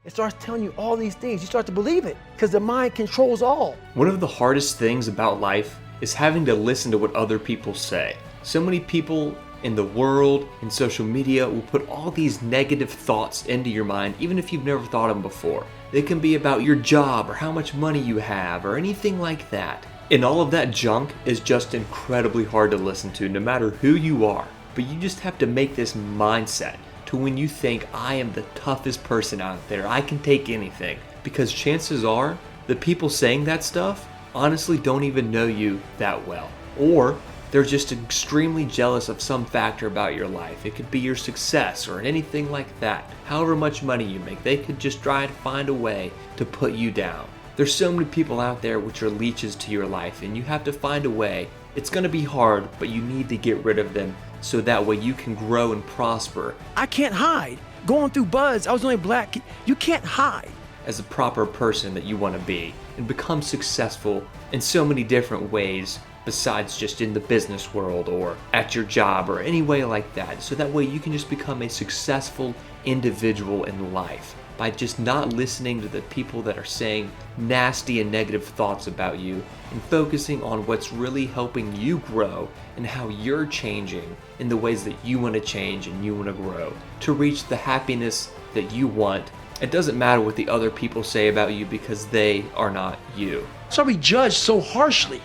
It starts telling you all these things. You start to believe it because the mind controls all. One of the hardest things about life is having to listen to what other people say. So many people in the world, in social media, will put all these negative thoughts into your mind, even if you've never thought them before. They can be about your job or how much money you have or anything like that. And all of that junk is just incredibly hard to listen to, no matter who you are. But you just have to make this mindset to when you think, I am the toughest person out there, I can take anything. Because chances are, the people saying that stuff honestly don't even know you that well. Or they're just extremely jealous of some factor about your life. It could be your success or anything like that. However much money you make, they could just try to find a way to put you down. There's so many people out there which are leeches to your life, and you have to find a way. It's going to be hard, but you need to get rid of them so that way you can grow and prosper. I can't hide. Going through Buzz, I was the only black kid. You can't hide. As a proper person that you want to be and become successful in so many different ways besides just in the business world or at your job or any way like that. So that way you can just become a successful individual in life by just not listening to the people that are saying nasty and negative thoughts about you and focusing on what's really helping you grow and how you're changing in the ways that you want to change and you want to grow to reach the happiness that you want. It doesn't matter what the other people say about you because they are not you. So we judge so harshly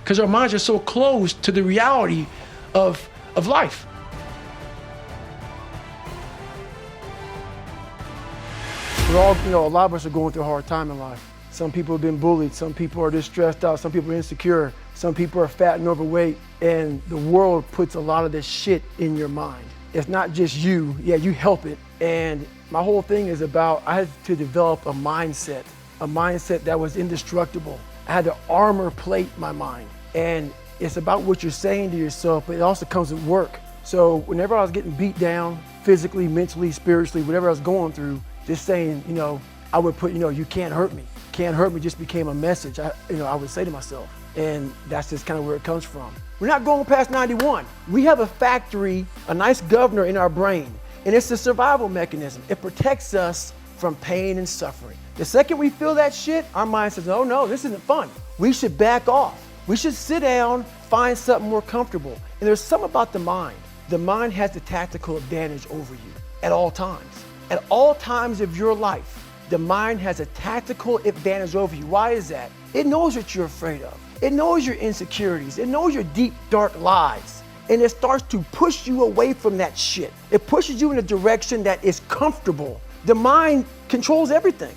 because our minds are so closed to the reality of life. We're all, a lot of us are going through a hard time in life. Some people have been bullied, some people are just stressed out, some people are insecure, some people are fat and overweight, and the world puts a lot of this shit in your mind. It's not just you, you help it. And my whole thing is about, I had to develop a mindset that was indestructible. I had to armor plate my mind. And it's about what you're saying to yourself, but it also comes with work. So whenever I was getting beat down, physically, mentally, spiritually, whatever I was going through, just saying, I would put, you can't hurt me. Can't hurt me just became a message, I would say to myself. And that's just kind of where it comes from. We're not going past 91. We have a factory, a nice governor in our brain, and it's a survival mechanism. It protects us from pain and suffering. The second we feel that shit, our mind says, oh no, this isn't fun. We should back off. We should sit down, find something more comfortable. And there's something about the mind. The mind has the tactical advantage over you at all times. At all times of your life, the mind has a tactical advantage over you. Why is that? It knows what you're afraid of. It knows your insecurities. It knows your deep, dark lies. And it starts to push you away from that shit. It pushes you in a direction that is comfortable. The mind controls everything.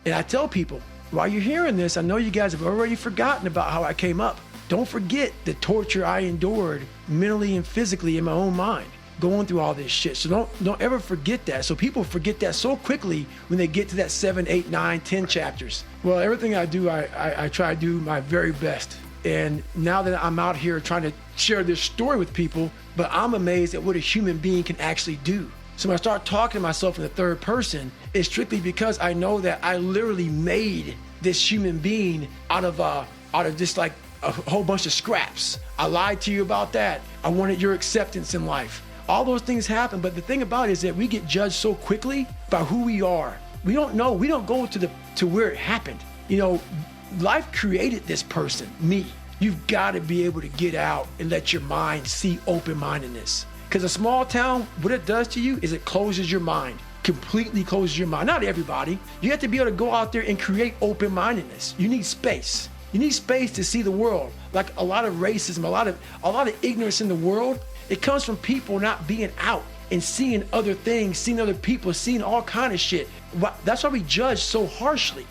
And I tell people, while you're hearing this, I know you guys have already forgotten about how I came up. Don't forget the torture I endured mentally and physically in my own mind, going through all this shit. So don't ever forget that. So people forget that so quickly when they get to that 7, 8, 9, 10 chapters. Well, everything I do, I try to do my very best. And now that I'm out here trying to share this story with people, but I'm amazed at what a human being can actually do. So when I start talking to myself in the third person, it's strictly because I know that I literally made this human being out of just like a whole bunch of scraps. I lied to you about that. I wanted your acceptance in life. All those things happen, but the thing about it is that we get judged so quickly by who we are. We don't know, we don't go to where it happened. Life created this person, me. You've got to be able to get out and let your mind see open-mindedness. Because a small town, what it does to you is it closes your mind, completely closes your mind. Not everybody. You have to be able to go out there and create open-mindedness. You need space. You need space to see the world. Like a lot of racism, a lot of ignorance in the world, it comes from people not being out and seeing other things, seeing other people, seeing all kind of shit. That's why we judge so harshly.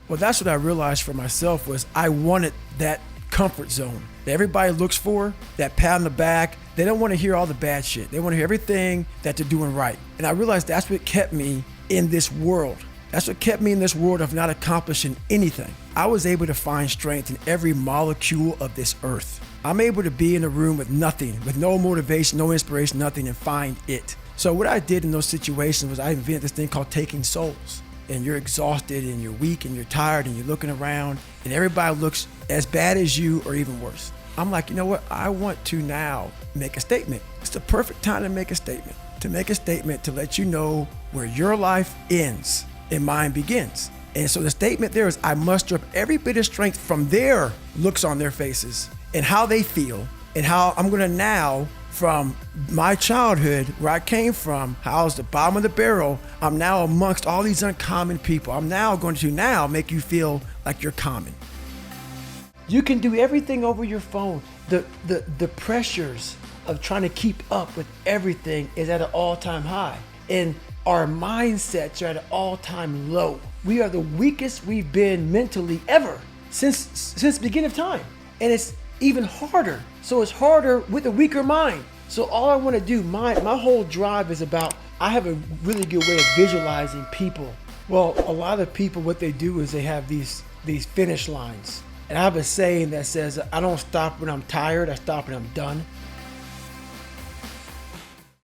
Well, that's what I realized for myself was I wanted that comfort zone that everybody looks for, that pat on the back. They don't want to hear all the bad shit. They want to hear everything that they're doing right. And I realized that's what kept me in this world. That's what kept me in this world of not accomplishing anything. I was able to find strength in every molecule of this earth. I'm able to be in a room with nothing, with no motivation, no inspiration, nothing, and find it. So what I did in those situations was I invented this thing called taking souls. And you're exhausted and you're weak and you're tired and you're looking around and everybody looks as bad as you or even worse. I'm like, you know what? I want to now make a statement. It's the perfect time to make a statement. To make a statement to let you know where your life ends and mine begins. And so the statement there is, I muster up every bit of strength from their looks on their faces and how they feel, and how I'm gonna now, from my childhood, where I came from, how I was the bottom of the barrel, I'm now amongst all these uncommon people. I'm now going to now make you feel like you're common. You can do everything over your phone. The pressures of trying to keep up with everything is at an all-time high. And our mindsets are at an all-time low. We are the weakest we've been mentally ever since the beginning of time. And it's even harder. So it's harder with a weaker mind. So all I want to do, my whole drive is about, I have a really good way of visualizing people. Well, a lot of people, what they do is they have these finish lines. And I have a saying that says, I don't stop when I'm tired, I stop when I'm done.